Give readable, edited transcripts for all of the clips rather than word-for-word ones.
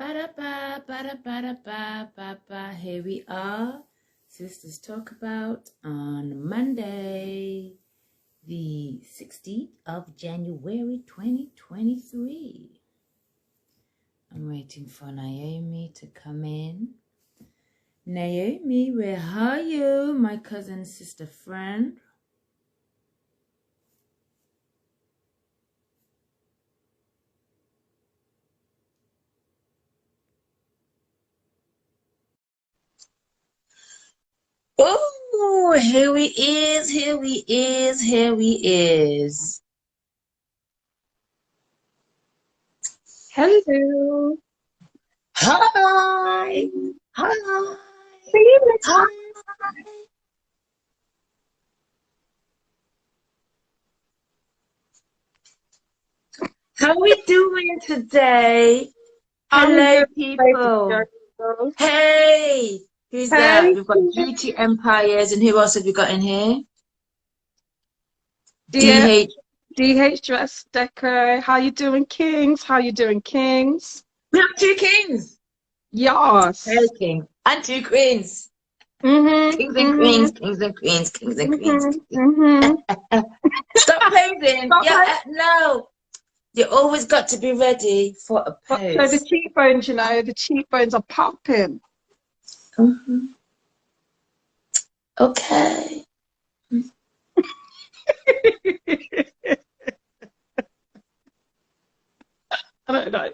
Ba-da-ba-da-ba-da-ba-ba-ba. Here we are, Sisters Talk About on Monday, the 16th of January, 2023. I'm waiting for Naomi to come in. Naomi, where are you, my cousin, sister, friend? Oh, here he is, here he is, here he is. Hello. Hi. Hi. Hi. How are we doing today? Hello, people. Hey, who's that? We've got Beauty Empires, and who else have we got in here? DH Dress Deco. How you doing, Kings? How you doing, Kings? We have two kings. Yes. Hello, king. And two queens. Kings and queens, kings and queens, kings and queens. Stop posing. No. You always got to be ready for a pose. So the cheekbones, you know, the cheekbones are popping. Okay. I don't know.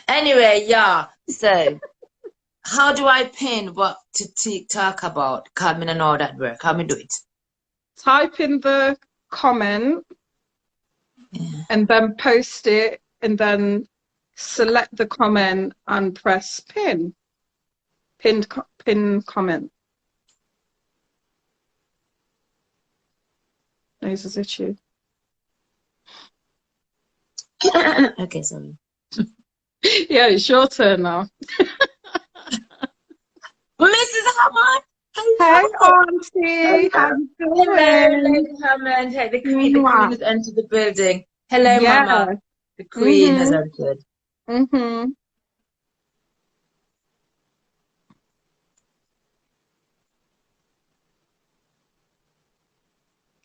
Anyway, yeah. So, how do I pin what to talk about? Can't and all that work. How me do it? Type in the comment and then post it, and then select the comment and press pin. Pin comment. Nose is itchy. Okay, sorry. Yeah, it's your turn now. Mrs. Hammond. Hey, Auntie. How you doing? Hello, Lady Hammond. Hey, the queen has entered the building. Hello, Mama. The queen has entered.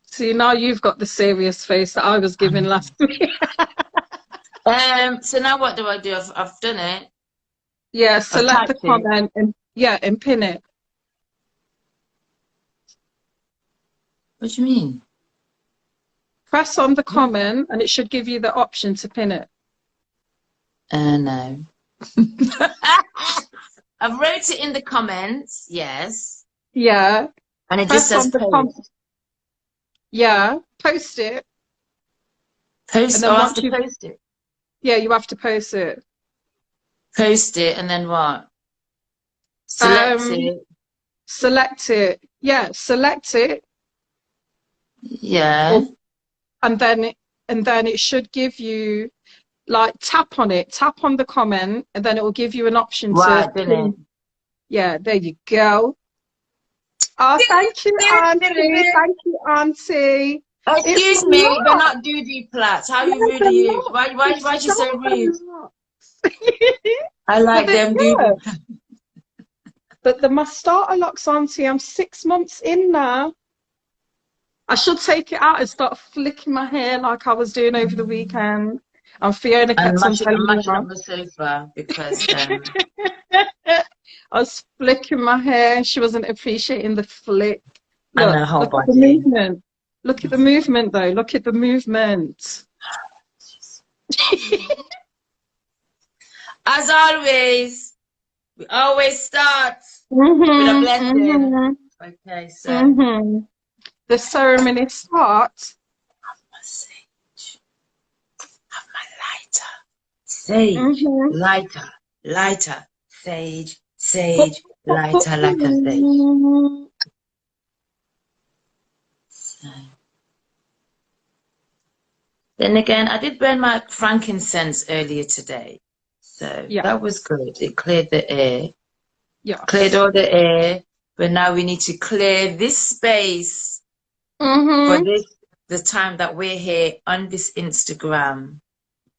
See, now you've got the serious face that I was giving last week. So now what do I do? I've done it. Yeah, select the comment and pin it. What do you mean? Press on the comment and it should give you the option to pin it. No. I've wrote it in the comments, yes. Yeah. And it just says post. Yeah, post it. Post, I have to post it? Yeah, you have to post it. Post it, and then what? Select it. Select it. Yeah, select it. Yeah. And then it should give you, like, tap on it. Tap on the comment, and then it will give you an option to pin. Yeah, there you go. Oh, thank you, Auntie. Thank you, Auntie. Excuse me, they're not doody plats. How rude are you? Why you so rude? I like them doody plats. But the mascara locks, Auntie, I'm 6 months in now. I should take it out and start flicking my hair like I was doing over the weekend. And Fiona kept on telling me I'm on the sofa because I was flicking my hair. She wasn't appreciating the flick. Look at the movement. Look at the movement, though. Look at the movement. As always, we always start with a blessing. Okay, so the ceremony starts. Have my sage. Have my lighter. Sage. Lighter. Sage. Lighter, sage. So. Then again, I did burn my frankincense earlier today. So that was good. It cleared the air. Yeah. Cleared all the air. But now we need to clear this space for the time that we're here on this Instagram.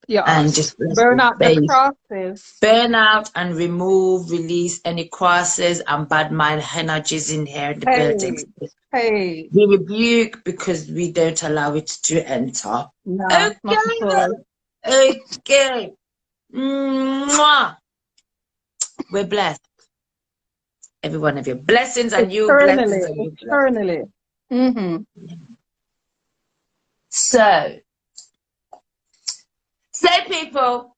Yeah. And just burn out the crosses. Burn out and remove, release any crosses and bad mind energies in here in the building. Hey. We rebuke because we don't allow it to enter. No, okay. Okay. Mwah. We're blessed. Every one of your blessings and you blessings and you eternally. So, say people.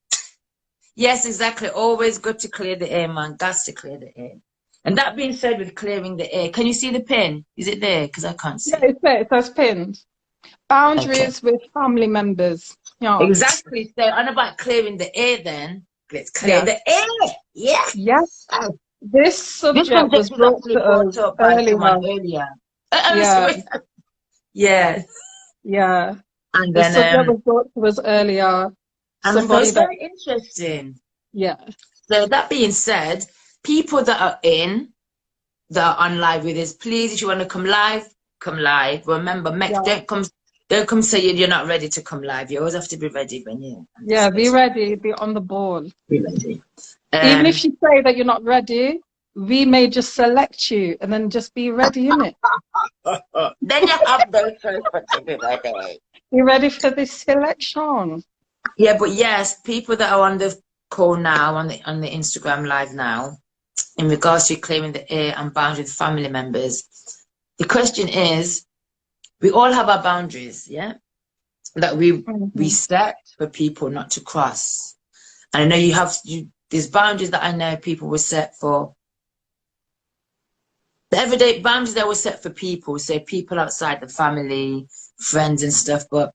Yes, exactly. Always good to clear the air, man. Got to clear the air. And that being said, with clearing the air, can you see the pin? Is it there? Because I can't see. Yeah, it's there. It says pinned. Boundaries with family members. Yeah. Exactly. So, on about clearing the air, then let's clear the air. Yeah. Yes. This subject was brought to us earlier. Yeah. Yeah. And the subject was brought to us earlier. And it's very interesting. Yeah. So that being said, people that are on live with us, please, if you want to come live, come live. Remember, don't come say you're not ready to come live. You always have to be ready when you. Yeah, be ready. Be on the ball. Be ready. Even if you say that you're not ready, we may just select you and then just be ready, innit? Then you have those first to be ready. Be ready for this selection. Yeah, but yes, people that are on the call now, on the Instagram live now, in regards to clearing the air and boundaries with family members, the question is, we all have our boundaries, yeah, that we set for people not to cross. And I know there's boundaries that I know people will set for the everyday boundaries that were set for people, so people outside the family, friends and stuff. But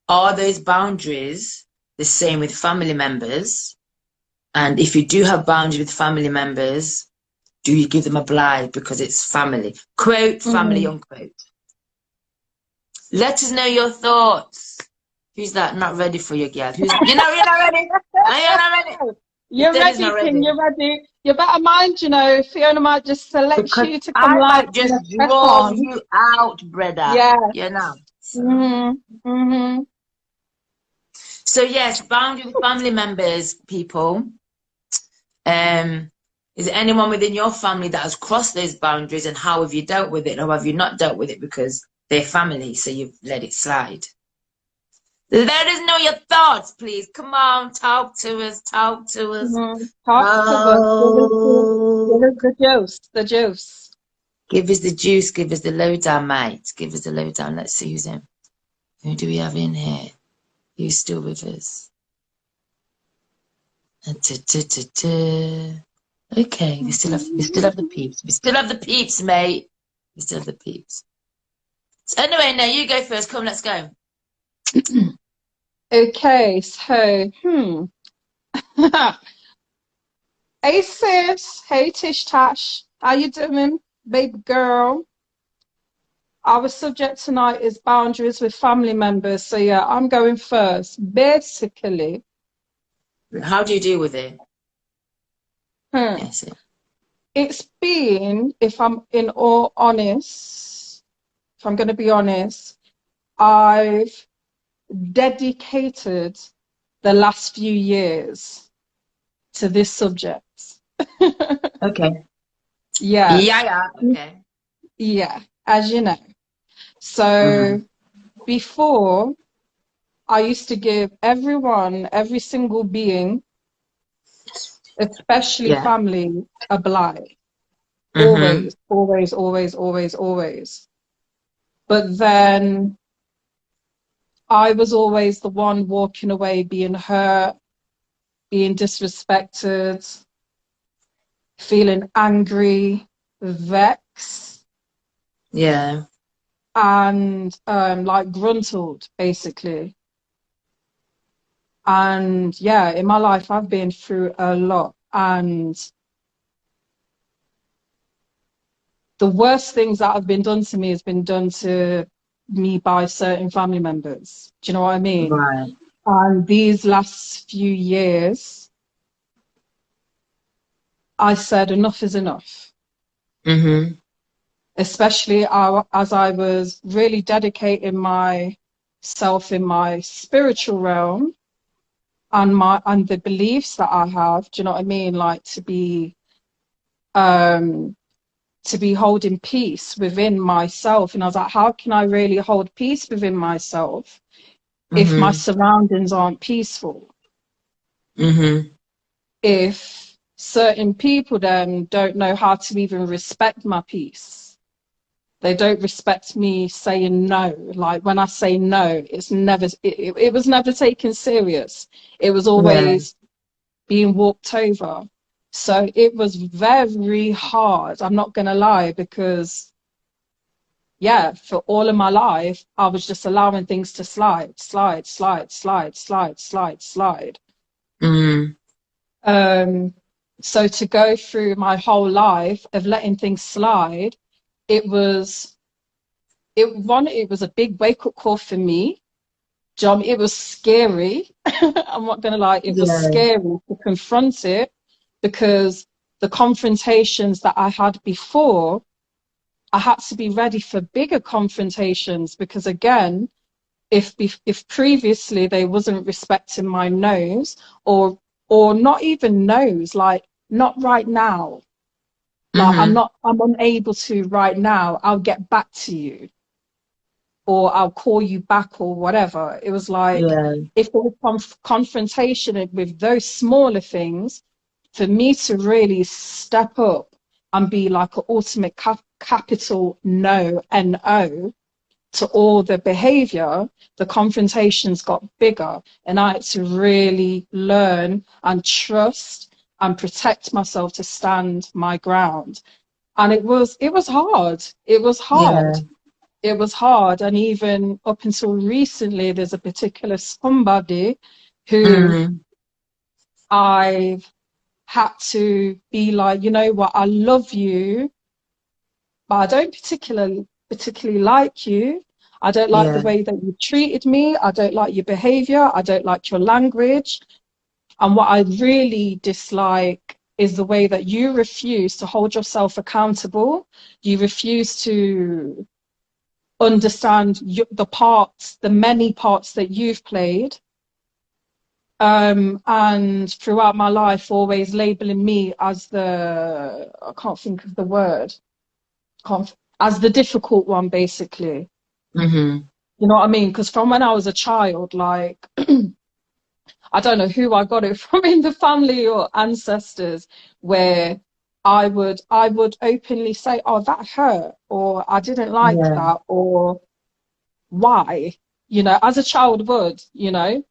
are those boundaries the same with family members? And if you do have boundaries with family members, do you give them a blight because it's family? Quote, family, unquote. Let us know your thoughts. Who's that? Not ready for you, girl? You're not ready? Are you not ready? You're ready, King. You're ready. You better mind, Fiona might just select you to come live. Just draw you out, brother. Yeah. You know. So yes, boundary with family members, people. Is there anyone within your family that has crossed those boundaries, and how have you dealt with it, or have you not dealt with it because they're family, so you've let it slide? Let us know your thoughts, please. Come on, talk to us. Talk to us. Talk to us. Give us the juice. The juice. Give us the juice. Give us the lowdown, mate. Give us the lowdown. Let's see who's in. Who do we have in here? Who's still with us? Okay, we still have the peeps. We still have the peeps, mate. We still have the peeps. So anyway, now you go first. Come, let's go. Okay, so hey sis, hey Tish Tash, how you doing, baby girl? Our subject tonight is boundaries with family members. So yeah, I'm going first. Basically, how do you deal with it? It's been, if I'm in all honest, if I'm going to be honest, I've dedicated the last few years to this subject. Okay. Yeah. Okay. Yeah, as you know. So before, I used to give every single being, especially family, a blight. Always, always, always, always, always. But then I was always the one walking away, being hurt, being disrespected, feeling angry, vexed. Yeah. And like gruntled, basically. And yeah, in my life, I've been through a lot. And the worst things that have been done to me has been done to me by certain family members. Do you know what I mean? Right. And these last few years, I said enough is enough. Especially as I was really dedicating myself in my spiritual realm. and the beliefs that I have, do you know what I mean? Like to be holding peace within myself. And I was like, how can I really hold peace within myself if my surroundings aren't peaceful? If certain people then don't know how to even respect my peace, they don't respect me saying no. Like when I say no, it's never, it was never taken serious. It was always being walked over. So it was very hard, I'm not going to lie, because yeah, for all of my life, I was just allowing things to slide. So to go through my whole life of letting things slide, it was a big wake-up call for me. John, it was scary. I'm not gonna lie, it was scary to confront it, because the confrontations that I had before, I had to be ready for bigger confrontations, because again, if previously they wasn't respecting my no's, or not even no's, like not right now, like I'm unable to right now, I'll get back to you, or I'll call you back, or whatever. It was like, if there was confrontation with those smaller things, for me to really step up and be like an ultimate capital no, N-O, to all the behavior, the confrontations got bigger, and I had to really learn and trust and protect myself to stand my ground. And it was hard. It was hard. It was hard. And even up until recently, there's a particular somebody who I've had to be like, you know what, I love you, but I don't particularly like you. I don't like the way that you treated me. I don't like your behavior. I don't like your language. And what I really dislike is the way that you refuse to hold yourself accountable. You refuse to understand the many parts that you've played. And throughout my life, always labeling me as I can't think of the word, as the difficult one, basically. You know what I mean? Because from when I was a child, like, I don't know who I got it from in the family or ancestors, where I would openly say, oh, that hurt, or I didn't like that, or why, you know, as a child would, you know,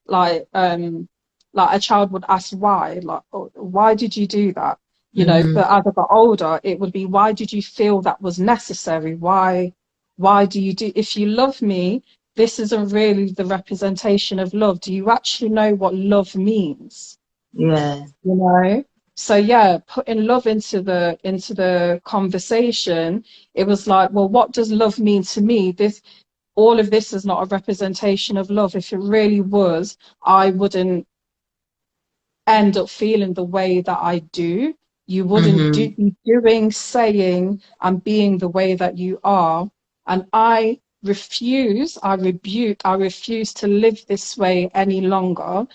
like a child would ask why, like, oh, why did you do that, you know. But as I got older, it would be, why did you feel that was necessary? Why do you do, if you love me, this isn't really the representation of love. Do you actually know what love means? You know. So yeah, putting love into the conversation, it was like, well, what does love mean to me? All of this is not a representation of love. If it really was, I wouldn't end up feeling the way that I do. You wouldn't be doing, saying, and being the way that you are. And I refuse to live this way any longer.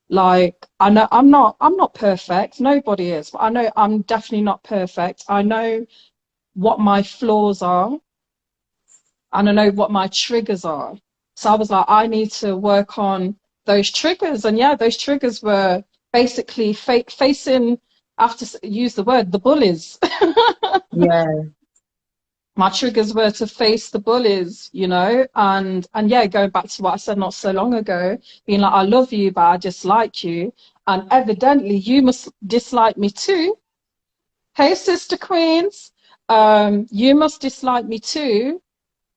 Like, I know I'm not perfect. Nobody is. But I know I'm definitely not perfect. I know what my flaws are, and I know what my triggers are. So I was like, I need to work on those triggers. And yeah, those triggers were basically facing, I have to use the word, the bullies. My triggers were to face the bullies, you know, and yeah, going back to what I said not so long ago, being like, I love you, but I dislike you. And evidently you must dislike me too. Hey, sister queens, you must dislike me too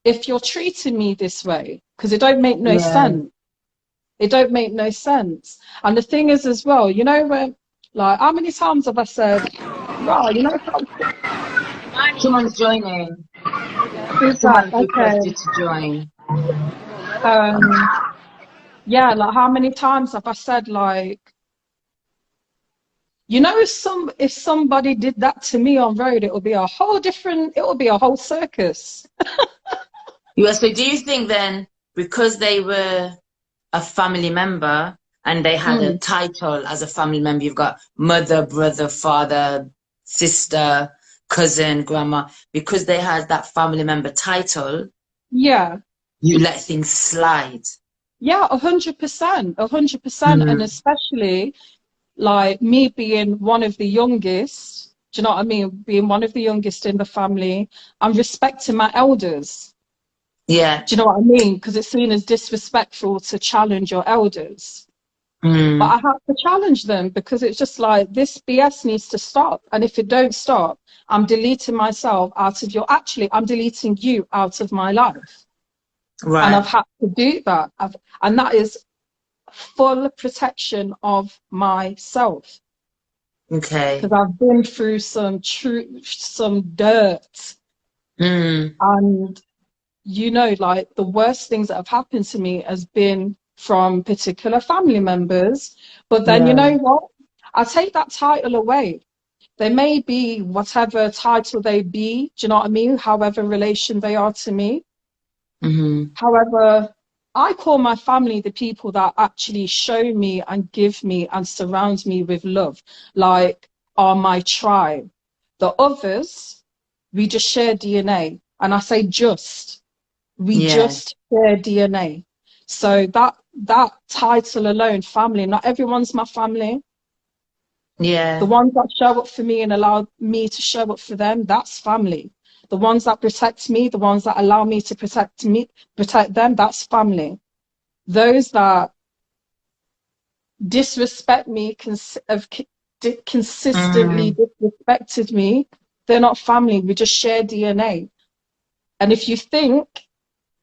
if you're treating me this way, because it don't make no sense. It don't make no sense. And the thing is as well, you know, when, like, how many times have I said, wow, you know, someone's joining. Someone requested to join. Yeah, like, how many times have I said, like, you know, if somebody did that to me on road, it would be a whole circus. So do you think then, because they were a family member and they had a title as a family member. You've got mother, brother, father, sister, cousin, grandma. Because they had that family member title, yeah, you let things slide. Yeah, 100%, 100%. And especially like me being one of the youngest, do you know what I mean? Being one of the youngest in the family, I'm respecting my elders. Yeah. Do you know what I mean? Because it's seen as disrespectful to challenge your elders. But I have to challenge them because it's just like, this BS needs to stop. And if it don't stop, I'm deleting myself out of your, actually, I'm deleting you out of my life. Right. And I've had to do that. And that is full protection of myself. Okay. Because I've been through some dirt. And, you know, like the worst things that have happened to me has been from particular family members. But then, you know what? I take that title away. They may be whatever title they be, do you know what I mean? However relation they are to me. However, I call my family the people that actually show me and give me and surround me with love, like are my tribe. The others, we just share DNA. And I say just, we just share DNA. So that title alone, family, not everyone's my family. Yeah. The ones that show up for me and allow me to show up for them, that's family. The ones that protect me, the ones that allow me to protect them, that's family. Those that disrespect me, have consistently disrespected me, they're not family. We just share DNA. And if you think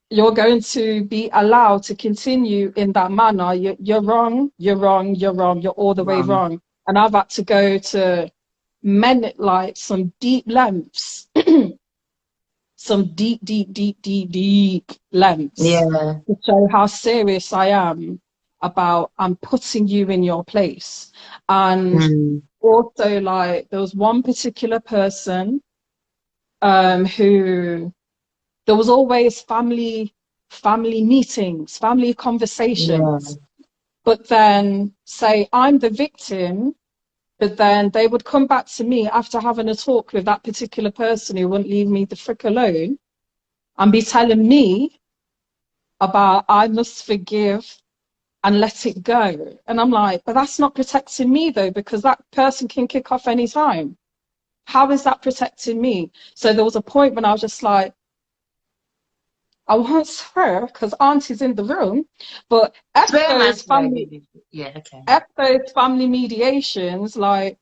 you're going to be allowed to continue in that manner, you're wrong, you're wrong, you're wrong, you're all the way wrong. And I've had to go to like some deep lengths, some deep lengths to show how serious I am about I'm putting you in your place. And also, like, there was one particular person who, there was always family meetings, family conversations. But then say I'm the victim, but then they would come back to me after having a talk with that particular person who wouldn't leave me the frick alone and be telling me about I must forgive and let it go. And I'm like, but that's not protecting me though, because that person can kick off any time. How is that protecting me? So there was a point when I was just like, I want her, because Auntie's in the room, but after those family mediations, like,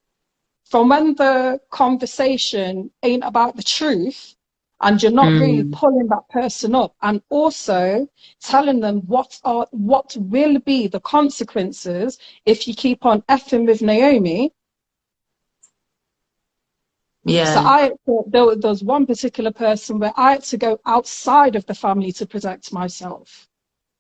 from when the conversation ain't about the truth and you're not really pulling that person up and also telling them what will be the consequences if you keep on effing with Naomi. So there was one particular person where I had to go outside of the family to protect myself.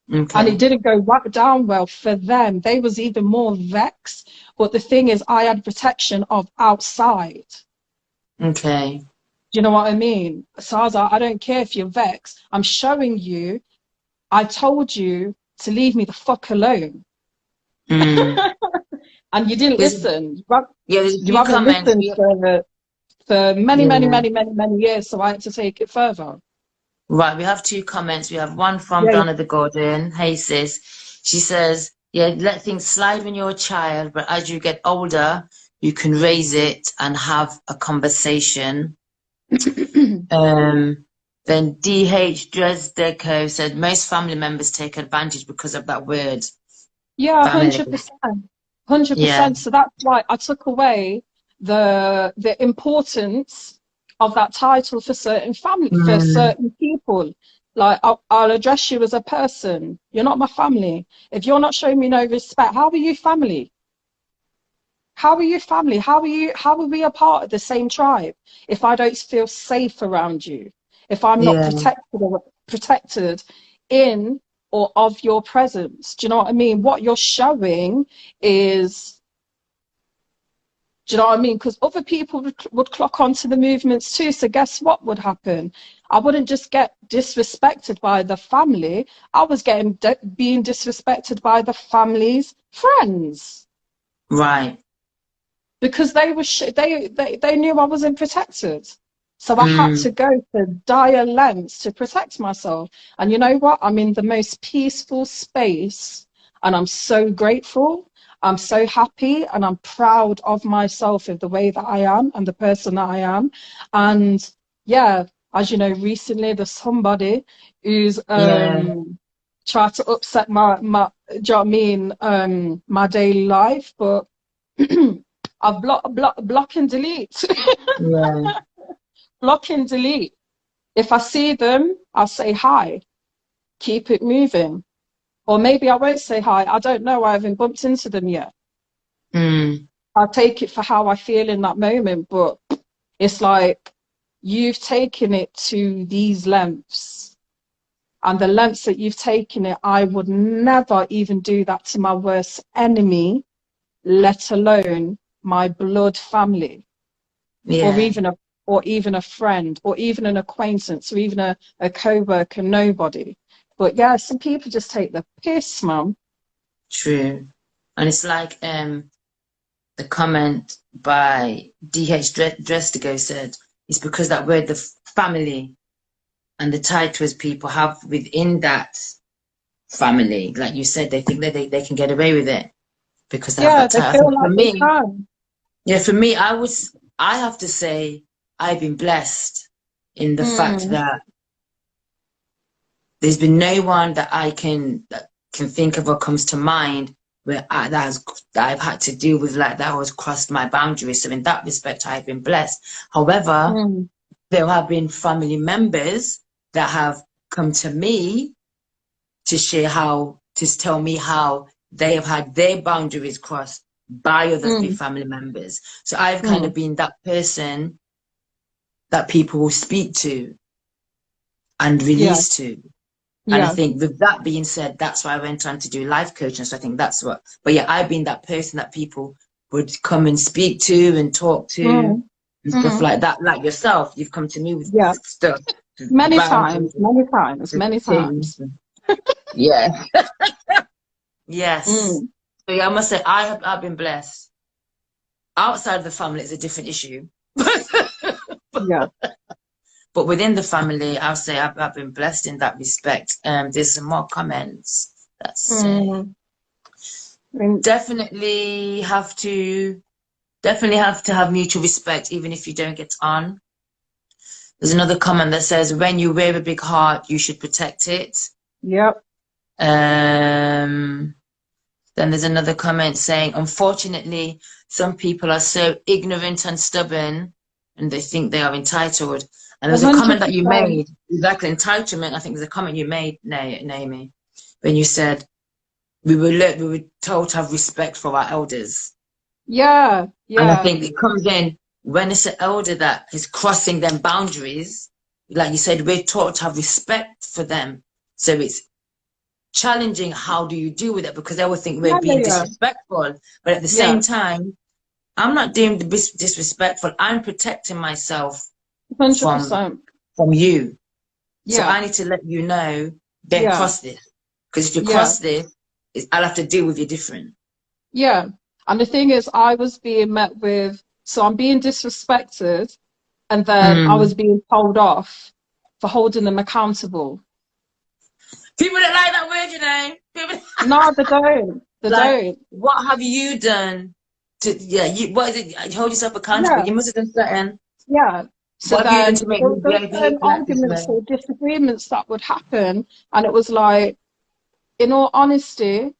And it didn't go down well for them. They was even more vexed. But the thing is, I had protection of outside. Okay. Do you know what I mean? So I was like, I don't care if you're vexed. I'm showing you, I told you to leave me the fuck alone. And you didn't listen. You haven't listened for many years, so I had to take it further. Right, we have two comments. We have one from Donna the Gordon. Hey sis. She says, yeah, let things slide when you're a child, but as you get older, you can raise it and have a conversation. Then DH Dresdeco said most family members take advantage because of that word. Yeah, 100%. 100%. Yeah. So that's why I took away the importance of that title for certain family, for certain people. Like, I'll address you as a person. You're not my family. If you're not showing me no respect, how are you family? How are you family? How are we a part of the same tribe if I don't feel safe around you? If I'm not protected in or of your presence? Do you know what I mean? What you're showing is, do you know what I mean? Because other people would clock onto the movements too. So guess what would happen? I wouldn't just get disrespected by the family. I was being disrespected by the families Friends. Right. Because they were they knew I wasn't protected. So I had to go to dire lengths to protect myself. And you know what? I'm in the most peaceful space, and I'm so grateful. I'm so happy, and I'm proud of myself of the way that I am and the person that I am. And yeah, as you know, recently there's somebody who's tried to upset my do you know what I mean? My daily life, but I've block and delete. Yeah. Block and delete. If I see them, I'll say hi. Keep it moving. Or maybe I won't say hi. I don't know. I haven't bumped into them yet. I'll take it for how I feel in that moment. But it's like, you've taken it to these lengths. And the lengths that you've taken it, I would never even do that to my worst enemy, let alone my blood family. Yeah. Or even a friend, or even an acquaintance, or even a co-worker, nobody. But yeah, some people just take the piss, mum. True. And it's like the comment by D.H. Drestigo said, it's because that word, the family, and the titles people have within that family, like you said, they think that they can get away with it because they have that title. They feel like they can. Yeah, for me, I have to say I've been blessed in the fact that there's been no one that can think of or comes to mind where that I've had to deal with like that has crossed my boundaries. So in that respect, I've been blessed. However, there have been family members that have come to me to share to tell me how they have had their boundaries crossed by other family members. So I've kind of been that person that people will speak to and release to. And I think with that being said, that's why I went on to do life coaching. So I think but yeah, I've been that person that people would come and speak to and talk to and stuff like that. Like yourself, you've come to me with stuff. Many times. Yeah. Yes. So yeah, I must say I've been blessed. Outside of the family, it's a different issue. But within the family, I'll say I've been blessed in that respect. There's some more comments that say definitely have to have mutual respect, even if you don't get on. There's another comment that says, when you wear a big heart, you should protect it. Yep. Then there's another comment saying, unfortunately, some people are so ignorant and stubborn and they think they are entitled. And there's a comment that you made, exactly, entitlement. I think there's a comment you made, Naomi, when you said we were told to have respect for our elders. Yeah. And I think it comes in when it's an elder that is crossing them boundaries. Like you said, we're taught to have respect for them. So it's challenging, how do you deal with it? Because they will think we're being disrespectful. But at the same time, I'm not being disrespectful. I'm protecting myself 100%. from you. So I need to let you know, don't cross this. Because if you cross this, I'll have to deal with you different. Yeah. And the thing is, I was being met with, so I'm being disrespected, and then I was being told off for holding them accountable. People don't like that word, you know. No, they don't. They don't. What have you done to, what is it? Hold yourself accountable. You must have done something. Yeah. So what then there were arguments or disagreements that would happen. And it was like, in all honesty,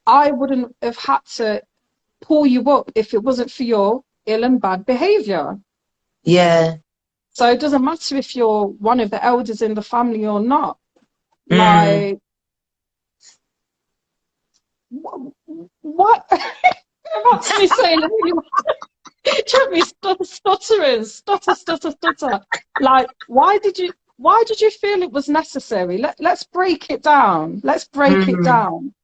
I wouldn't have had to pull you up if it wasn't for your ill and bad behavior. Yeah. So it doesn't matter if you're one of the elders in the family or not. Like, what? I'm actually saying stutter. Like, why did you feel it was necessary? Let's break it down. Let's break it down.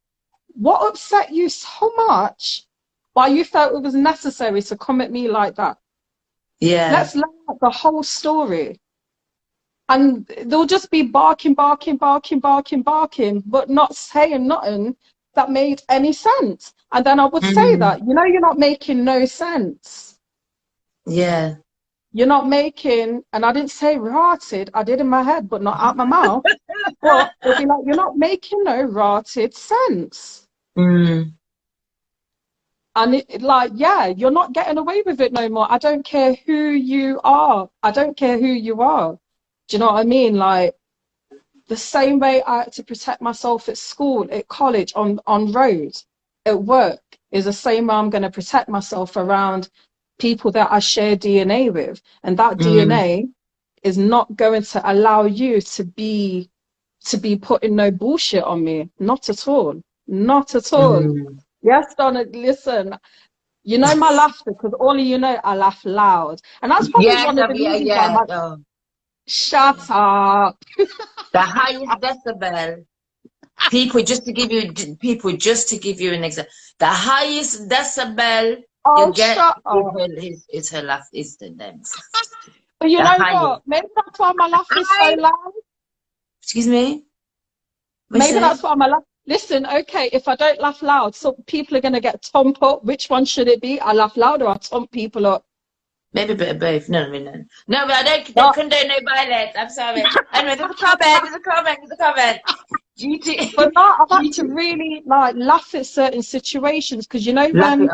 What upset you so much why you felt it was necessary to come at me like that? Yeah. Let's learn the whole story. And they'll just be barking, but not saying nothing that made any sense. And then I would say that, you know, you're not making no sense. Yeah. You're not making, and I didn't say rotted, I did in my head, but not out my mouth. But it'll be like, you're not making no rotted sense. Mm. And like, yeah, you're not getting away with it no more. I don't care who you are. I don't care who you are. Do you know what I mean? Like, the same way I had to protect myself at school, at college, on road, at work, is the same way I'm going to protect myself around people that I share DNA with. And that DNA is not going to allow you to be putting no bullshit on me. Not at all. Not at all. Yes, Donna, listen, you know my laughter, because all of you know I laugh loud. And that's probably one of the reasons why my... Shut up. The highest decibel. People, just to give you an example. The highest decibel you get is her laugh, is the next. But you know what? Maybe that's why my laugh is so loud. Excuse me? Maybe that's why my laugh... Listen, okay, if I don't laugh loud, so people are going to get thumped up. Which one should it be? I laugh loud or I thump people up? Maybe a bit of both. No, but I don't condone no violence. I'm sorry. Anyway, there's a comment. GT. But no, I've had to really like laugh at certain situations, because you know when...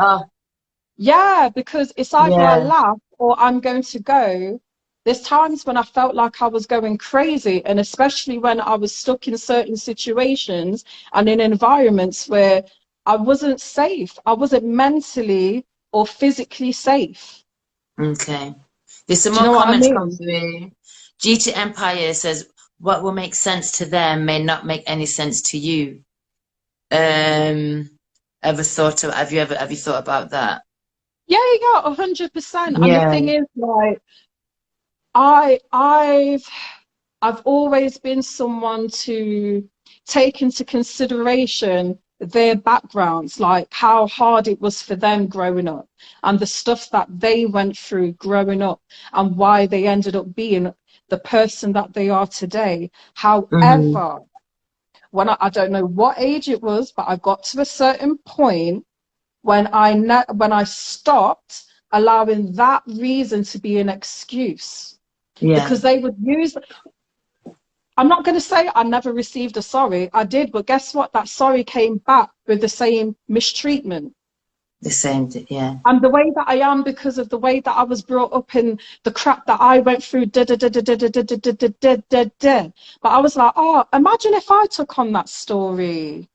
Yeah, because it's either I laugh or I'm going to go. There's times when I felt like I was going crazy, and especially when I was stuck in certain situations and in environments where I wasn't safe. I wasn't mentally or physically safe. Okay. There's some more comments come through. GT Empire says, what will make sense to them may not make any sense to you. Have you thought about that? Yeah, 100%. And the thing is, like, I've always been someone to take into consideration their backgrounds, like how hard it was for them growing up and the stuff that they went through growing up and why they ended up being the person that they are today. However, when I don't know what age it was, but I got to a certain point when I stopped allowing that reason to be an excuse. Because they would use... I'm not going to say I never received a sorry. I did, but guess what? That sorry came back with the same mistreatment. The same, And the way that I am, because of the way that I was brought up in the crap that I went through, But I was like, oh, imagine if I took on that story.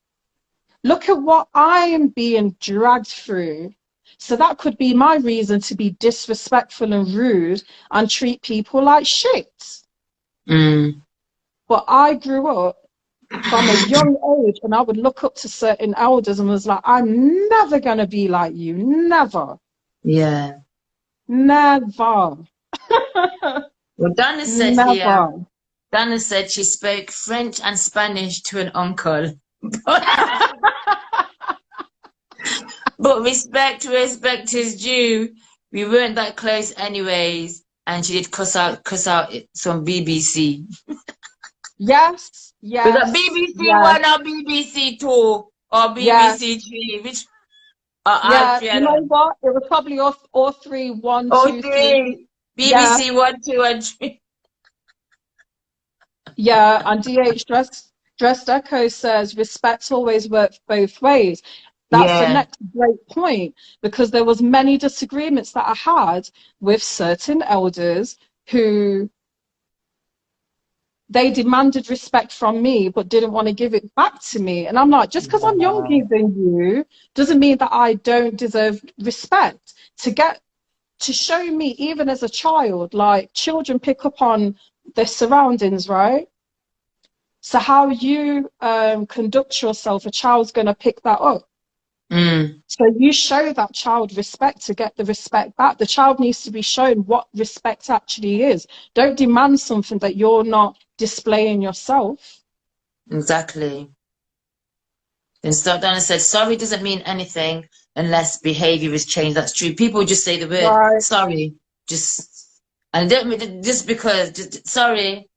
Look at what I am being dragged through. So that could be my reason to be disrespectful and rude and treat people like shit. But I grew up from a young age, and I would look up to certain elders and was like, I'm never going to be like you. Never. Yeah. Never. Well, Donna said Donna said she spoke French and Spanish to an uncle. But respect is due. We weren't that close anyways. And she did cuss out some BBC. Yes. Was it BBC 1 or BBC 2 or BBC 3? Which you know what? It was probably all three. 1, 2, 3. BBC 1, 2, and 3. Yeah, and DH Dressed Echo says respect always works both ways. That's the next great point, because there was many disagreements that I had with certain elders who they demanded respect from me but didn't want to give it back to me. And I'm like, just because I'm younger than you doesn't mean that I don't deserve respect. To show me, even as a child, like children pick up on their surroundings, right? So how you conduct yourself, a child's going to pick that up. So you show that child respect to get the respect back. The child needs to be shown what respect actually is. Don't demand something that you're not displaying yourself. Exactly. And Donna said, sorry doesn't mean anything unless behavior is changed. That's true. People just say the word sorry, just because sorry,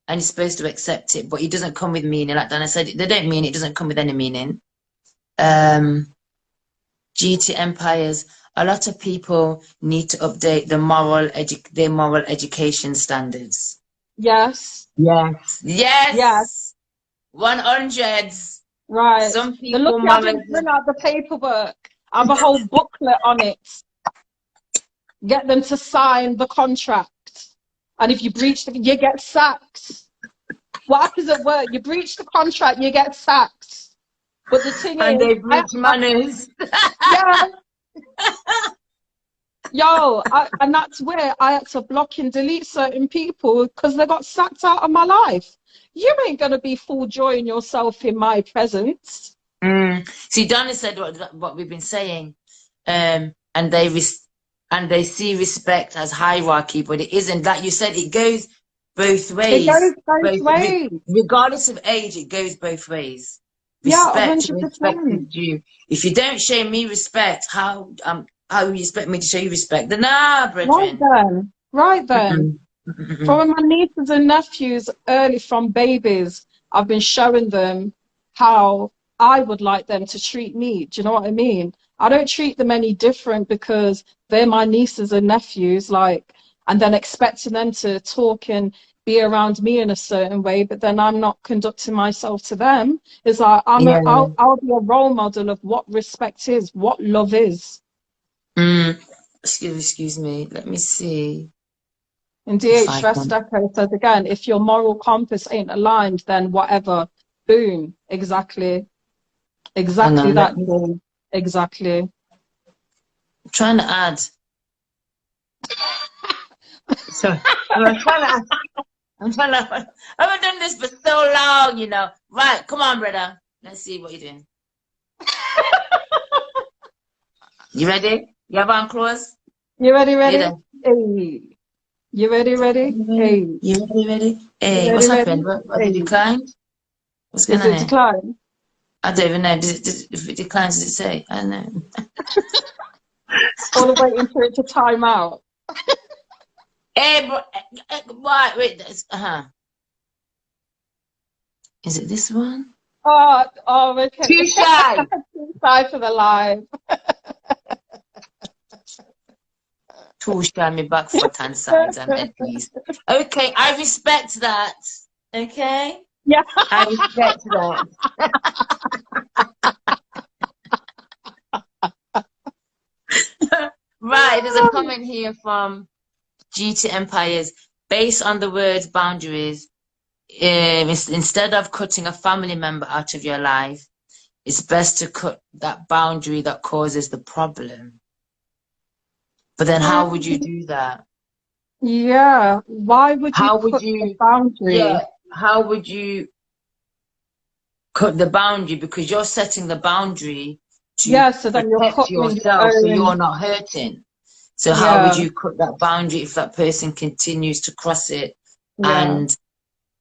and you're supposed to accept it, but it doesn't come with meaning. Like Donna said, they don't mean it doesn't come with any meaning. GT empires, a lot of people need to update their moral education standards. Yes. Yes. Yes. Yes. 100. Right. Some They're people lucky I didn't bring out the paperwork. I have a whole booklet on it. Get them to sign the contract. And if you breach the, you get sacked. What happens at work? You breach the contract, you get sacked. But the thing and is, they breach manners. Yeah. Yo, and that's where I had to block and delete certain people because they got sacked out of my life. You ain't gonna be full joying yourself in my presence. See, Donna said what we've been saying, and they see respect as hierarchy, but it isn't. Like you said, it goes both ways. It goes both ways. Regardless of age, it goes both ways. Respect, and respect is due. If you don't show me respect, how you expect me to show you respect? Then brethren. Right then. For my nieces and nephews, early from babies, I've been showing them how I would like them to treat me. Do you know what I mean? I don't treat them any different because they're my nieces and nephews, and then expecting them to talk and be around me in a certain way, but then I'm not conducting myself to them. It's like I'll be a role model of what respect is, what love is. Excuse me. Let me see. In DH Rest Echo says again, if your moral compass ain't aligned, then whatever. Boom. Exactly. Exactly that. Exactly. I'm trying to add. Sorry. I'm trying to. I haven't done this for so long, you know. Right, come on, brother. Let's see what you're doing. You ready? You have on clothes? You ready? Hey. You ready? Hey. You ready? Hey. What's happened? What it declined? What's going on? Is it declined? I don't even know. If it declines, does it say? I don't know. All the waiting for it to time out. Hey, bro. Wait. Is it this one? Oh, okay. Too shy. Too shy for the live. Too shy, me back foot and sides and head piece. Okay, I respect that. Okay? Yeah. I respect that. Right, there's a comment here from GT Empires. Based on the words boundaries, instead of cutting a family member out of your life, it's best to cut that boundary that causes the problem. But then how would you do that? Yeah. Why would you cut the boundary? Yeah. How would you cut the boundary? Because you're setting the boundary to so then you're protect yourself so you're not hurting. So how would you cut that boundary if that person continues to cross it and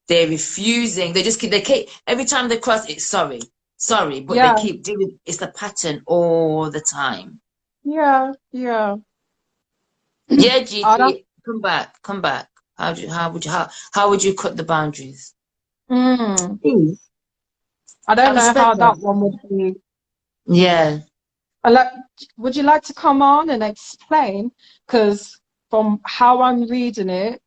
they're refusing? They keep every time they cross it, sorry, but they keep doing it's a pattern all the time. Yeah. Yeah, GT, come back. How would you cut the boundaries? I don't know how that one would be. Yeah. Would you like to come on and explain? Because from how I'm reading it,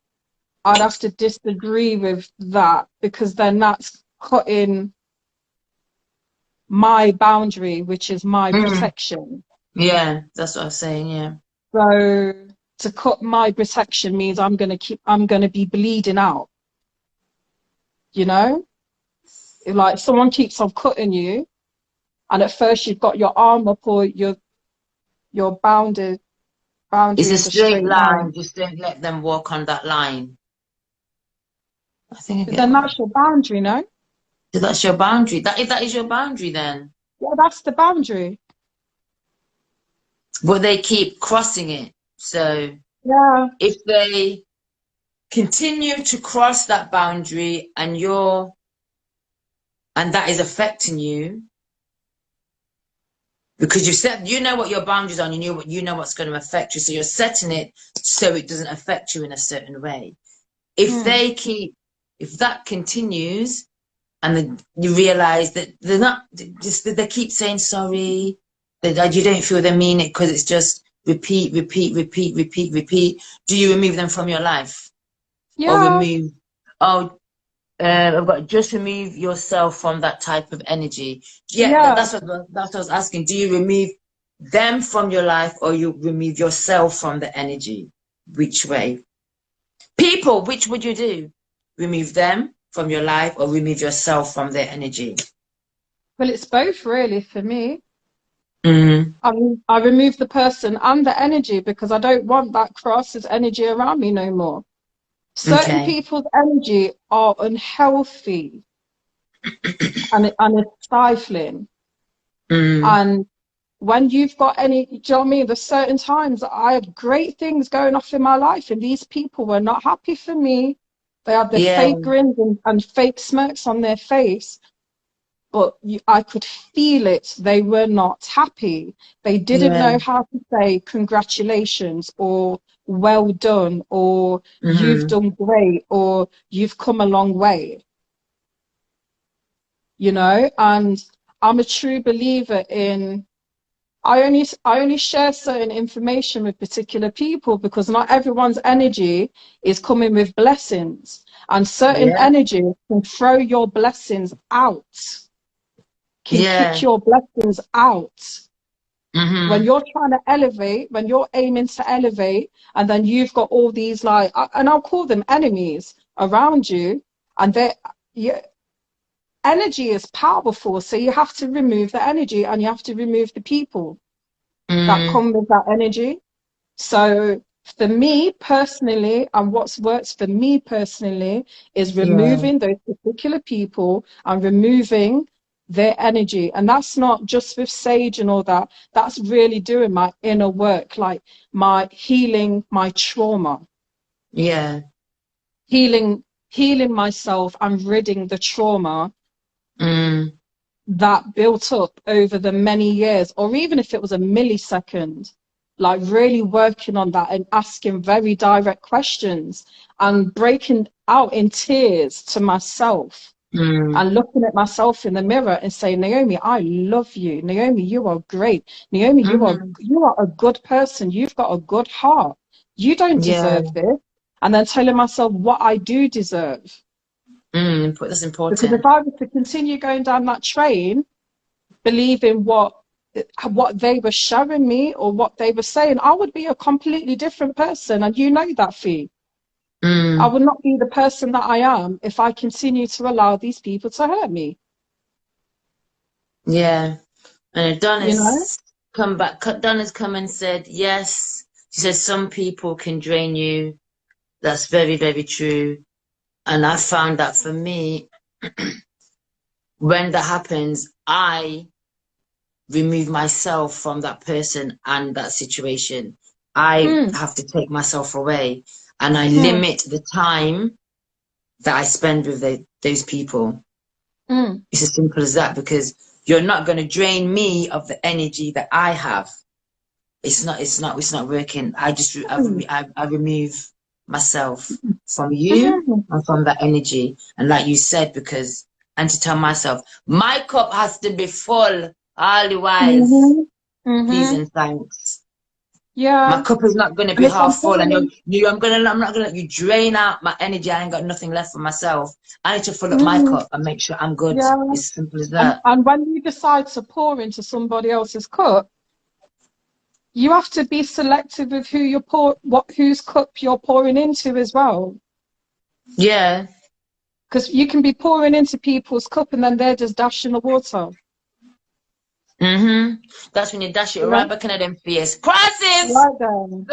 I'd have to disagree with that because then that's cutting my boundary, which is my protection. Yeah, that's what I'm saying. Yeah. So to cut my protection means I'm gonna be bleeding out. You know, if someone keeps on cutting you, and at first you've got your arm up or your boundary. It's a straight line. Just don't let them walk on that line. I think. Then that's your boundary, no? So that's your boundary. If that is your boundary, then. Yeah, that's the boundary. But they keep crossing it. So if they continue to cross that boundary and that is affecting you, because you know what your boundaries are, and you know what's going to affect you, so you're setting it so it doesn't affect you in a certain way. If that continues and then you realize that they're not just that they keep saying sorry, that you don't feel they mean it because it's just repeat, repeat, repeat, repeat, repeat. Do you remove them from your life? Yeah. Or remove, I've got just remove yourself from that type of energy. Yeah, that's what I was asking. Do you remove them from your life or you remove yourself from the energy? Which way? People, which would you do? Remove them from your life or remove yourself from their energy? Well, it's both really for me. Mm. I remove the person and the energy because I don't want that cross's energy around me no more. Certain people's energy are unhealthy and it's stifling. And when you've got any, do you know what I mean? There's certain times that I had great things going off in my life and these people were not happy for me. They had the fake grins and fake smirks on their face. But I could feel it. They were not happy. They didn't know how to say congratulations or well done or you've done great or you've come a long way. You know, and I'm a true believer in I only share certain information with particular people because not everyone's energy is coming with blessings, and certain energy can throw your blessings out, can kick your blessings out. When you're trying to elevate, when you're aiming to elevate, and then you've got all these and I'll call them enemies around you, and energy is powerful, so you have to remove the energy and you have to remove the people that come with that energy. So for me personally, and what's worked for me personally is removing those particular people and removing their energy. And that's not just with sage and all that, that's really doing my inner work, like my healing, my trauma, healing myself and ridding the trauma that built up over the many years, or even if it was a millisecond, like really working on that and asking very direct questions and breaking out in tears to myself and looking at myself in the mirror and saying, Naomi, I love you. Naomi, you are great. Naomi, you are a good person. You've got a good heart. You don't deserve this. And then telling myself what I do deserve. That's important. Because if I was to continue going down that train, believing what they were showing me or what they were saying, I would be a completely different person. And you know that, Fee. I would not be the person that I am if I continue to allow these people to hurt me. Yeah. And Donna's come back. Donna's come and said, yes. She said, some people can drain you. That's very, very true. And I found that for me, when that happens, I remove myself from that person and that situation. I have to take myself away and I limit the time that I spend with those people. It's as simple as that, because you're not going to drain me of the energy that I have. It's not working. I remove myself from you and from that energy. And like you said, and to tell myself, my cup has to be full, all the wise. Please and thanks. My cup is not going to be half full, and I'm not going to let you drain out my energy. I ain't got nothing left for myself. I need to fill up my cup and make sure I'm good. It's as simple as that. And when you decide to pour into somebody else's cup, you have to be selective with whose cup you're pouring into as well. Yeah. Because you can be pouring into people's cup and then they're just dashing the water. That's when you dash it right back into them face. Crosses! Right then.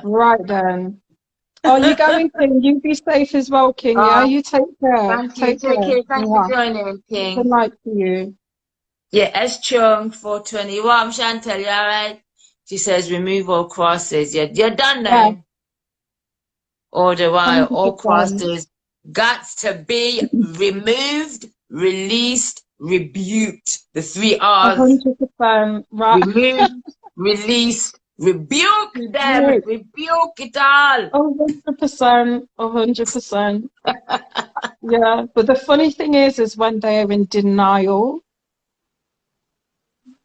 Right then. Oh, you going, King? You be safe as well, King. Yeah, you take care. Thank you. Take care. Thanks for joining, King. Good night to you. Yeah, S Chung 420. Well, I'm Chantel, you all right? She says, remove all crosses. You're done now. Yeah. All the while, all crosses got to be removed, released, rebuked. The 3 R's. 100%. Right. Removed, released, rebuke them. Rebuke it all. 100%. 100%. Yeah, but the funny thing is when they're in denial,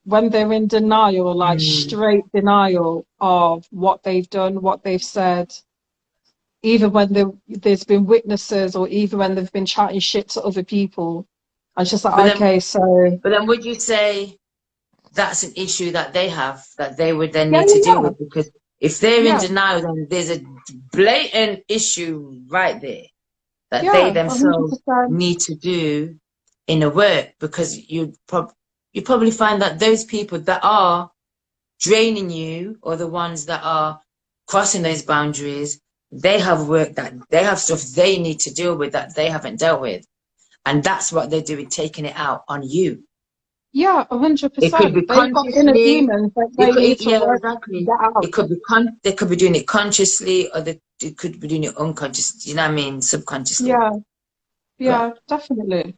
like straight denial of what they've done, what they've said, even when there's been witnesses or even when they've been chatting shit to other people. I was just like, okay, so. But then would you say that's an issue that they have, that they would then need to deal with? Because if they're in denial, then there's a blatant issue right there that they themselves 100%. need to do in the work, because you probably find that those people that are draining you, or the ones that are crossing those boundaries, they have work that they have stuff they need to deal with that they haven't dealt with. And that's what they're doing, taking it out on you. Yeah, 100%. It could be They've got inner demons that they need to work out. It could be they could be doing it consciously, or they could be doing it unconsciously. You know what I mean? Subconsciously. Yeah, definitely.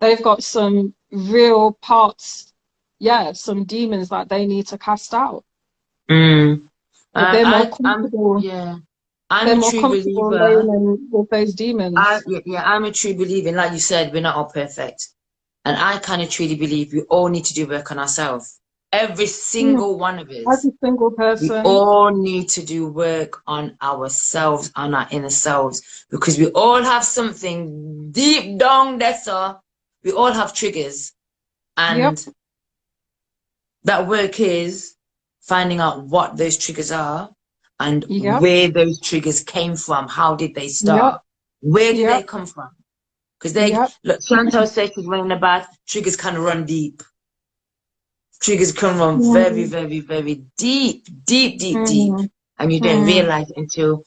They've got some real parts, some demons that they need to cast out. They're more comfortable. I'm a true believer laying with those demons. I'm a true believer. Like you said, we're not all perfect. And I kind of truly believe we all need to do work on ourselves. Every single one of us. Every single person. We all need to do work on ourselves, on our inner selves. Because we all have something deep down there, sir. We all have triggers. And that work is finding out what those triggers are and where those triggers came from. How did they start? Where did they come from? Because look, Chantal said she's running a bath, triggers kind of run deep. Triggers can run very, very, very deep. And you don't realize until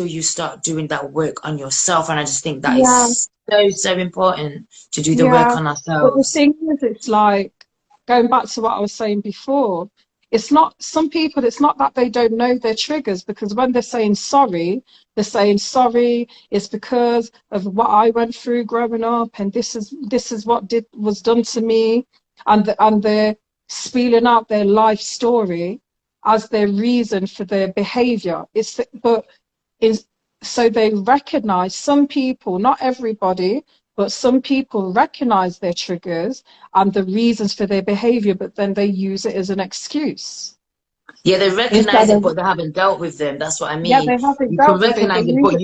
you start doing that work on yourself. And I just think that is so important to do the work on ourselves. But the thing is, it's like, going back to what I was saying before, some people, it's not that they don't know their triggers, because when they're saying sorry it's because of what I went through growing up, and this is what was done to me, and they're spelling out their life story as their reason for their behavior. So they recognize, some people, not everybody, but some people recognize their triggers and the reasons for their behavior, but then they use it as an excuse. Yeah, they recognize it, but they haven't dealt with them. That's what I mean. Yeah, they haven't dealt with it, but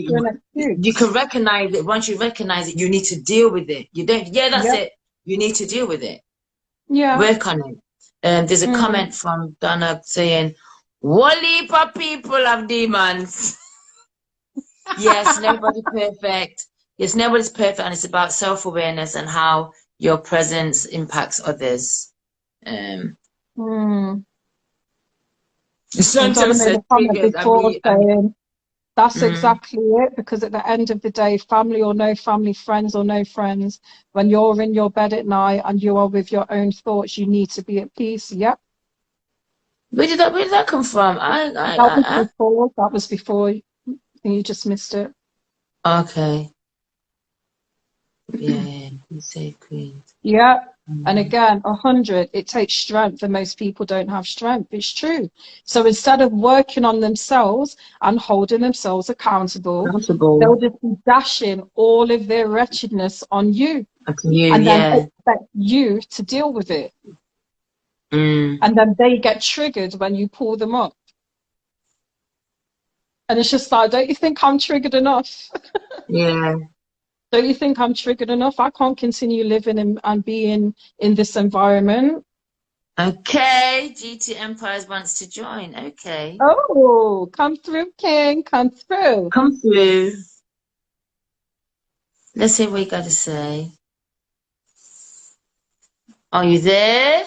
you can recognize it. Once you recognize it, you need to deal with it. You don't. Yeah, that's it. You need to deal with it. Yeah. Work on it. There's a comment from Donna saying, "One heap of people have demons." Yes, nobody's perfect. Yes, nobody's perfect, and it's about self-awareness and how your presence impacts others. That's exactly it, because at the end of the day, family or no family, friends or no friends, when you're in your bed at night and you are with your own thoughts, you need to be at peace. Yep. Where did that come from? That was before. You just missed it. Okay. Yeah, you say queen. Yeah. And again, 100, it takes strength, and most people don't have strength. It's true. So instead of working on themselves and holding themselves accountable, they'll just be dashing all of their wretchedness on you. And then expect you to deal with it. And then they get triggered when you pull them up. And it's just like, don't you think I'm triggered enough? Yeah. Don't you think I'm triggered enough? I can't continue living and being in this environment. Okay, GT Empires wants to join. Okay. Oh, come through, King. Come through. Come through. Let's see what you got to say. Are you there?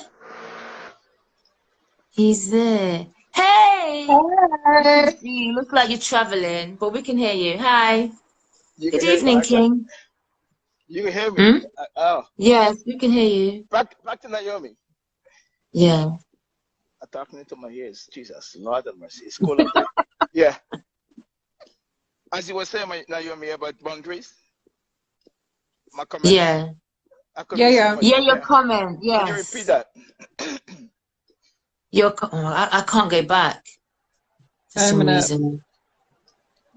He's there. Hey! Hey! You look like you're traveling, but we can hear you. Hi. Good evening, King. You can hear me? Oh. Yes, we can hear you. Back to Naomi. Yeah. I'm talking into my ears. Jesus, Lord have mercy. It's cool. Yeah. As you were saying, Naomi, about boundaries. My comment. Yeah. Yeah, your comment. Yes. Can you repeat that? I can't go back for some reason.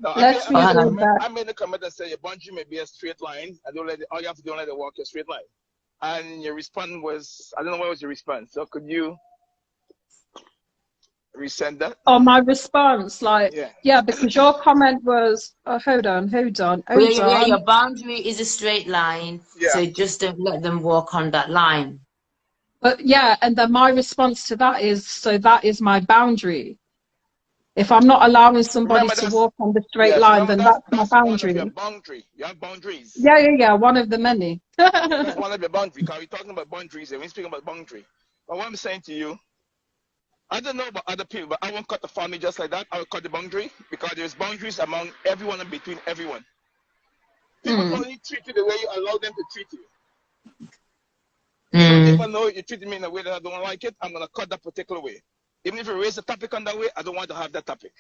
No, Let's read all that. I made a comment that said your boundary may be a straight line. I don't let it, all you have to do is let it walk a straight line. And your response was, I don't know what was your response. So could you resend that? Oh, my response, like, yeah, because your comment was, oh, hold on. Yeah, your boundary is a straight line, so just don't let them walk on that line. But yeah, and then my response to that is, so that is my boundary. If I'm not allowing somebody to walk on the straight line, then that's my boundary. One of your boundary. You have boundaries. Yeah, one of the many. That's one of your boundaries. Because we're talking about boundaries and we're speaking about boundary. But what I'm saying to you, I don't know about other people, but I won't cut the family just like that. I will cut the boundary because there's boundaries among everyone and between everyone. People only treat you the way you allow them to treat you. So if I know you treating me in a way that I don't like it, I'm going to cut that particular way. Even if you raise the topic on that way, I don't want to have that topic.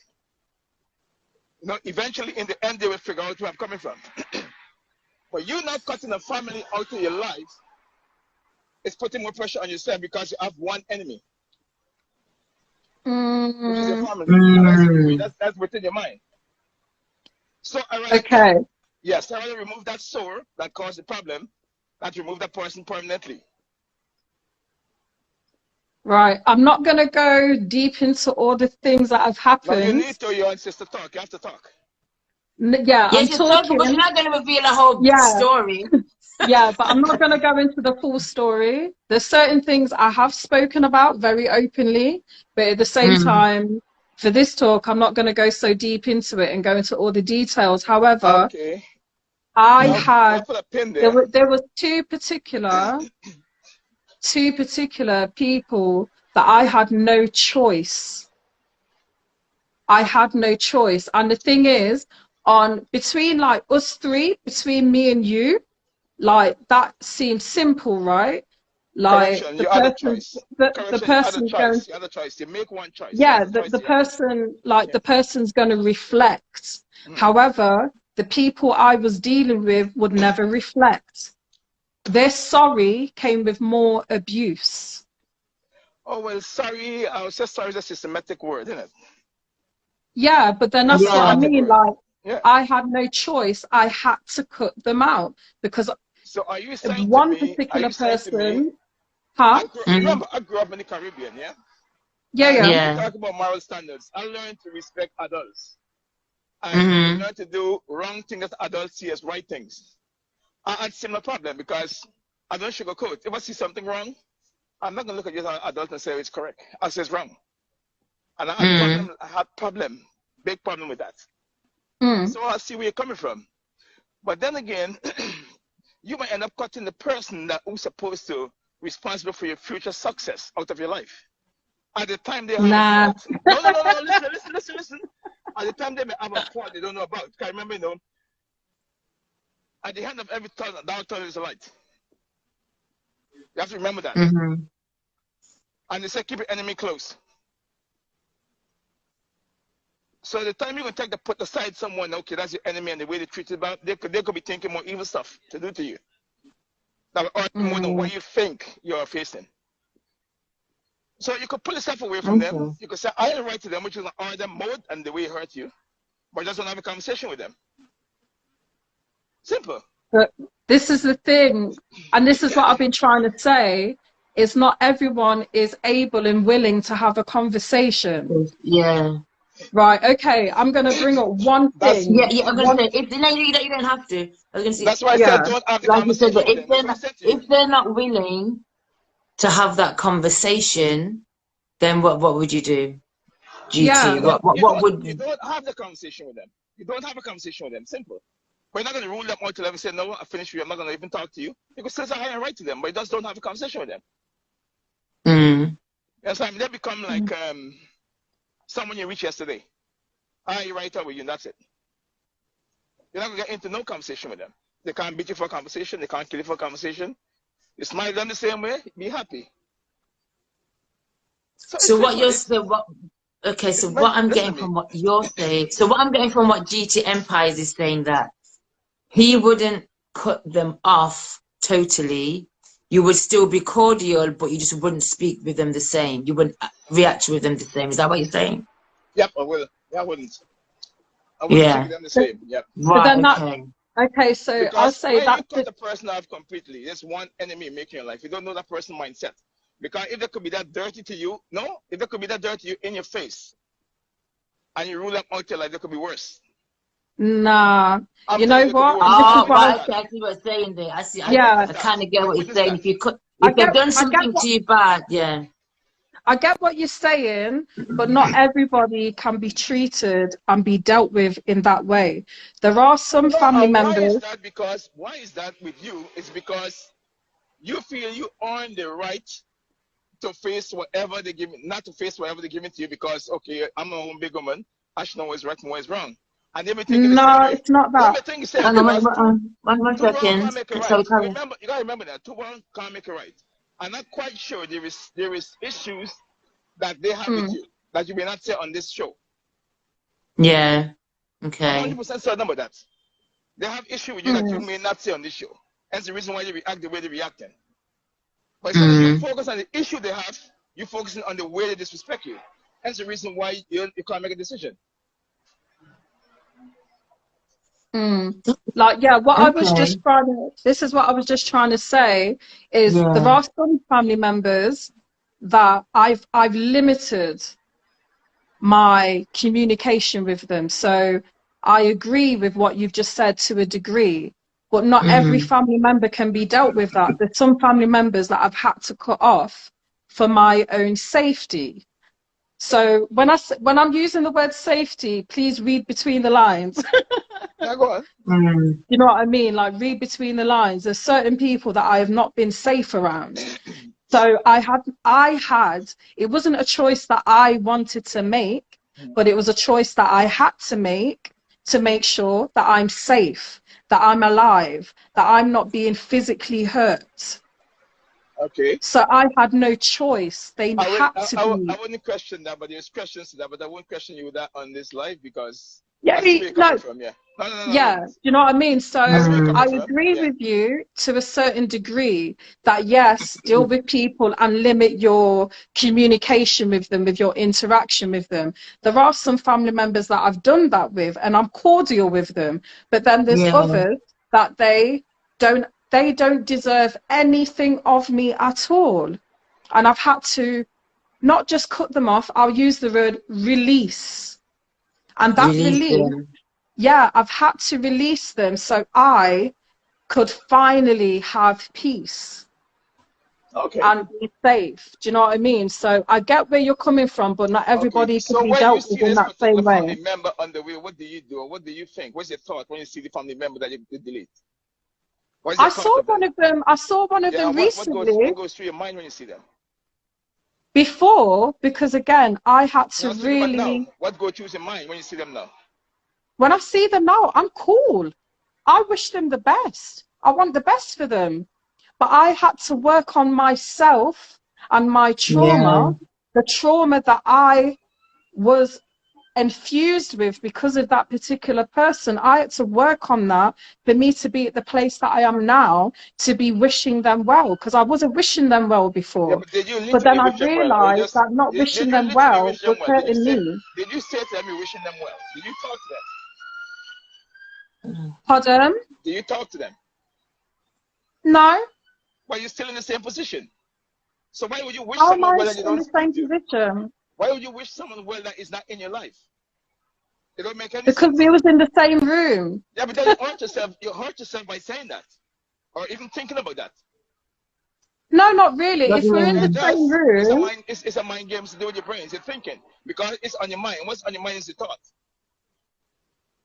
You know, eventually, in the end, they will figure out where I'm coming from. But you not cutting a family out of your life, it's putting more pressure on yourself because you have one enemy. Which is your family. That's within your mind. So I rather, yes, I rather remove that sore that caused the problem, than to remove that person permanently. Right. I'm not going to go deep into all the things that have happened. No, you need to. Your sister talk. You have to talk. Yeah, I'm talking. But you're not going to reveal a whole story. Yeah, but I'm not going to go into the full story. There's certain things I have spoken about very openly, but at the same time, for this talk, I'm not going to go so deep into it and go into all the details. However, I had there was two particular people that I had no choice. And the thing is, between like us three, between me and you, like that seems simple, right? Like the person goes, you have a choice. You make one choice. Yeah, the person, like the person's going to reflect. However, the people I was dealing with would never reflect. Their sorry came with more abuse. Oh, well, sorry. I was just sorry is a systematic word, isn't it? Yeah, but then that's what I mean. Like, I had no choice. I had to cut them out because are you saying one particular person. Remember, I grew up in the Caribbean, yeah? Yeah. We talk about moral standards. I learned to respect adults. And learn to do wrong things that adults see as right things. I had similar problem because I don't sugarcoat. If I see something wrong, I'm not going to look at you as an adult and say it's correct. I say it's wrong. And I had big problem with that. So I see where you're coming from. But then again, you might end up cutting the person who's supposed to be responsible for your future success out of your life. At the time they have a fault. No, listen. At the time they may have a fault they don't know about. Because remember, at the end of every tunnel, that tunnel is a light. You have to remember that. And they say keep your enemy close. So the time you're going to put aside someone, okay, that's your enemy, and the way they treat you about, they could be thinking more evil stuff to do to you. That will hurt more than what you think you're facing. So you could pull yourself away from them. You could say, I ain't right to them, which is going to hurt them more and the way it hurt you. But just want to have a conversation with them. Simple. But this is the thing, and this is what I've been trying to say, is not everyone is able and willing to have a conversation. Yeah. Right, okay, I'm going to bring up one thing. I'm going to say, you don't have to. I was going to say, that's why I said don't have the conversation with them. If they're not willing to have that conversation, then what would you do? GT, what would... You don't have the conversation with them. You don't have a conversation with them, simple. But you're not going to rule them out to them and say, no, I finished with you, I'm not going to even talk to you. You can still say, I have a right to them, but you just don't have a conversation with them. And so they become like someone you reached yesterday. I right up with you, and that's it. You're not going to get into no conversation with them. They can't beat you for a conversation. They can't kill you for a conversation. You smile them the same way, be happy. So what you're saying, what I'm getting from what you're saying, so what I'm getting from what GT Empires is saying, that he wouldn't cut them off totally. You would still be cordial, but you just wouldn't speak with them the same. You wouldn't react with them the same. Is that what you're saying? Yep, I will. Yeah, I wouldn't. I wouldn't treat them the same. Yep. Right, okay, so because I'll say when that you cut the person out completely, there's one enemy making your life. You don't know that person's mindset. Because if they could be that dirty to you, if they could be that dirty to you in your face, and you rule them out your life, they could be worse. Nah, you know what? Oh, right, okay, I see what you're saying there. I see. Yeah, I kind of get what you're saying. If they've done something to you bad, yeah. I get what you're saying, but not everybody can be treated and be dealt with in that way. There are some family members. Why is that with you? It's because you feel you earn the right to face whatever they give, not to face whatever they give it to you because, okay, I'm a own big woman. I should know what's right and what is wrong. And everything no, it's not that. Hang on, one second. Remember, you gotta remember that 2 wrongs can't make it right. I'm not quite sure there is issues that they have with you that you may not say on this show. Yeah. Okay. I'm 100% certain about that. They have issue with you that you may not say on this show. That's the reason why they react the way they're reacting. But instead of you focus on the issue they have, you're focusing on the way they disrespect you. That's the reason why you can't make a decision. Like, yeah, what I was just trying to, this is what I was just trying to say is there are some family members that I've limited my communication with them. So I agree with what you've just said to a degree, but not every family member can be dealt with that. There's some family members that I've had to cut off for my own safety. So when I'm using the word safety, please read between the lines. Yeah, go on. You know what I mean? Like, read between the lines. There's certain people that I have not been safe around. So I had, it wasn't a choice that I wanted to make, but it was a choice that I had to make sure that I'm safe, that I'm alive, that I'm not being physically hurt. Okay. So I had no choice. They had to be. I wouldn't question that, but there's questions to that, but I won't question you with that on this live because yeah, no. Yeah, you know what I mean? So I agree with you to a certain degree that yes, deal with people and limit your communication with them, with your interaction with them. There are some family members that I've done that with and I'm cordial with them, but then there's others that they don't deserve anything of me at all. And I've had to not just cut them off, I'll use the word release. And that release, yeah, I've had to release them so I could finally have peace and be safe. Do you know what I mean? So I get where you're coming from, but not everybody can be dealt with in that same way. Family member on the way, what do you do? What do you think? What's your thought when you see the family member that you delete? I saw one of them. I saw one of them recently. What goes through your mind when you see them? Before, because again, I had to really. What goes through your mind when you see them now? When I see them now, I'm cool. I wish them the best. I want the best for them. But I had to work on myself and my trauma, the trauma that I was infused with because of that particular person. I had to work on that for me to be at the place that I am now, to be wishing them well, because I wasn't wishing them well before. But then I realized that not wishing them well was hurting me. Did you say to them you're wishing them well? Did you talk to them? Pardon? Did you talk to them? No. But you're still in the same position. So why would you wish someone well that you don't speak to? Why would you wish someone well that is not in your life? It don't make any sense. Because we was in the same room. Yeah, but then you hurt yourself. You hurt yourself by saying that, or even thinking about that. No, not really. If we're in the same room, it's a mind game to do with your brains. You're thinking because it's on your mind. And what's on your mind is the thought.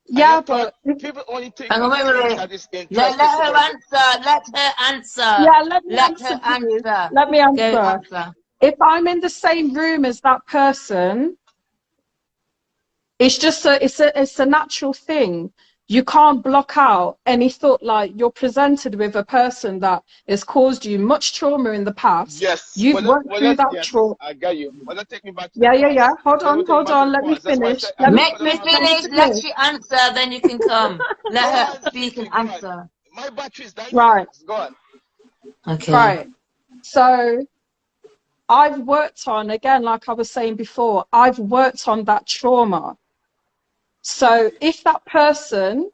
Yeah, but people only think. Let her answer. Yeah, let me answer. If I'm in the same room as that person, it's just it's a natural thing. You can't block out any thought. Like, you're presented with a person that has caused you much trauma in the past. Yes. You've worked through that trauma. I got you. Well, that take me back to yeah. Hold on. Let me finish. Make me finish. Let she answer, then you can come. Let her speak and answer. My battery's dying. Right. Go on. Okay. Right. So I've worked on, again, like I was saying before, I've worked on that trauma. So if that person,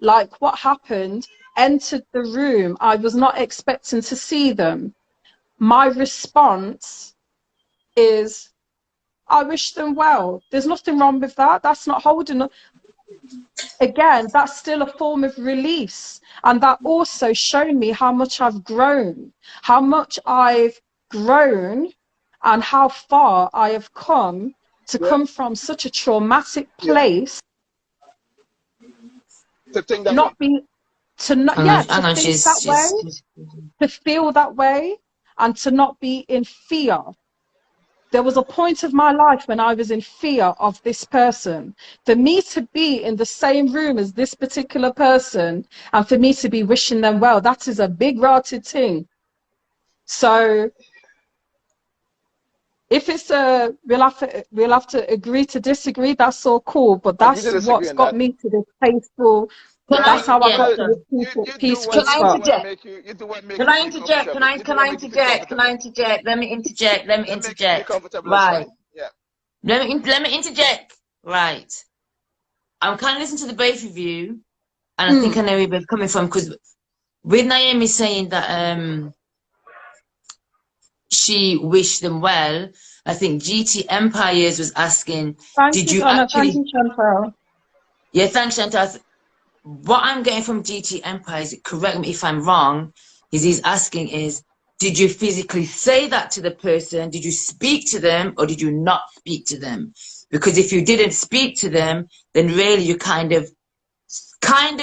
like what happened, entered the room, I was not expecting to see them. My response is, I wish them well. There's nothing wrong with that. That's not holding up. Again, that's still a form of release. And that also showed me how much I've grown, and how far I have come to come from such a traumatic place. To think that not way. be to not yeah to think that way, to feel that way, and to not be in fear. There was a point of my life when I was in fear of this person. For me to be in the same room as this particular person and for me to be wishing them well, that is a big rotted thing. So if it's we'll have to agree to disagree, that's all cool, but that's what's got me to this peaceful. That's how I got to this peaceful spot. Can I interject? Can I interject? Let me interject. Right. Yeah. Let me interject. Right. I'm kind of listening to the both of you, and I think I know where you're coming from, because with Naomi saying that she wished them well, I think GT Empires was asking, did you actually? Thank you, Chantal. Yeah, thanks, Chantal. What I'm getting from GT Empires, correct me if I'm wrong, is he's asking is, did you physically say that to the person? Did you speak to them, or did you not speak to them? Because if you didn't speak to them, then really you're kind of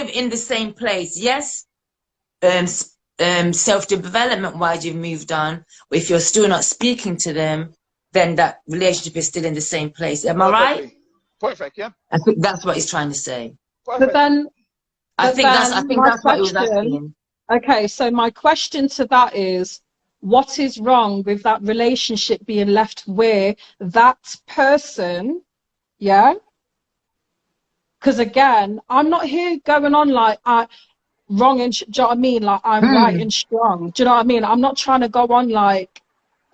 in the same place. Yes, self-development wise, you've moved on. But if you're still not speaking to them, then that relationship is still in the same place. Am I right? Perfect. Yeah. I think that's what he's trying to say. Perfect. But then I think that's what he was asking. Okay, so my question to that is, what is wrong with that relationship being left where that person, yeah? Because again, I'm not here going on like wrong and, do you know what I mean? Like I'm right and strong. Do you know what I mean? I'm not trying to go on like,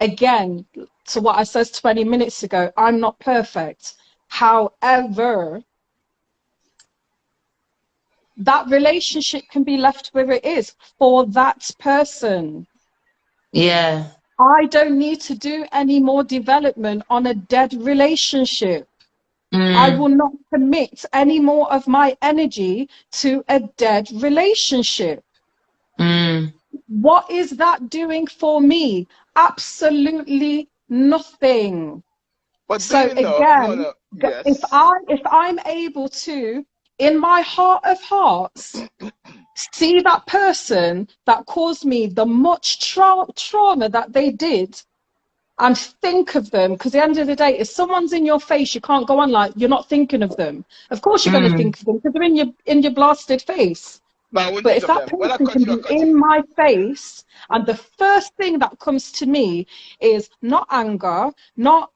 again, to what I said 20 minutes ago, I'm not perfect. However, that relationship can be left where it is for that person. Yeah. I don't need to do any more development on a dead relationship. I will not commit any more of my energy to a dead relationship. What is that doing for me? Absolutely nothing. But so again, yes. if I'm able to, in my heart of hearts, see that person that caused me the much trauma that they did, and think of them, because at the end of the day, if someone's in your face, you can't go on like you're not thinking of them. Of course you're going to think of them, because they're in your blasted face. But if that person can be in my face, and the first thing that comes to me is not anger, not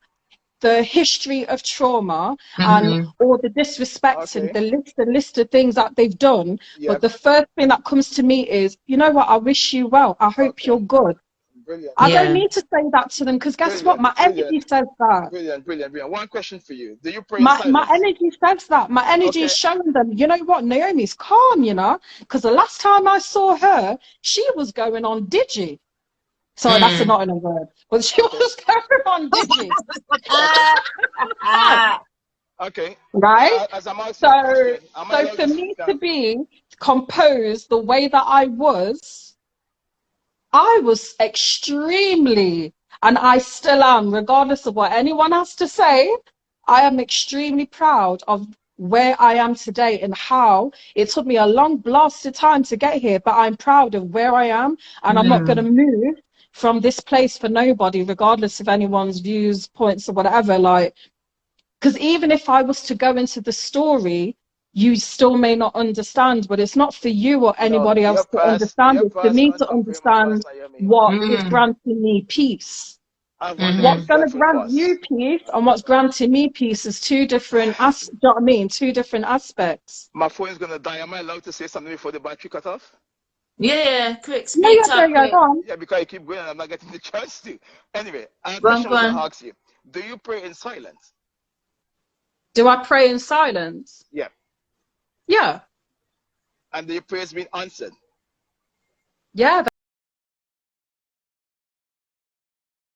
the history of trauma and all the disrespect and the list of things that they've done, but the first thing that comes to me is, you know what, I wish you well, I hope you're good. Brilliant. I don't need to say that to them, because guess what, my energy says that. Brilliant. One question for you. Do you pray my energy says that. My energy is showing them, you know what, Naomi's calm, you know, because the last time I saw her, she was going on digi. Sorry, that's not in a word, but she was going on digi. Okay. Right? So for me to be composed the way that I was extremely, and I still am, regardless of what anyone has to say, I am extremely proud of where I am today and how it took me a long blasted time to get here, but I'm proud of where I am, and I'm not going to move from this place for nobody, regardless of anyone's views, points, or whatever. Like, because even if I was to go into the story, you still may not understand, but it's not for you or anybody else to understand. It's for me to understand what is granting me peace. What's going to grant you peace and what's granting me peace is two different, do you know what I mean? Two different aspects. My phone is going to die. Am I allowed to say something before the battery cut off? Yeah, quick, Yeah, because you keep going and I'm not getting the chance to. Anyway, I have a question I want to ask you. Do you pray in silence? Do I pray in silence? Yeah. Yeah. And the prayer's been answered? Yeah.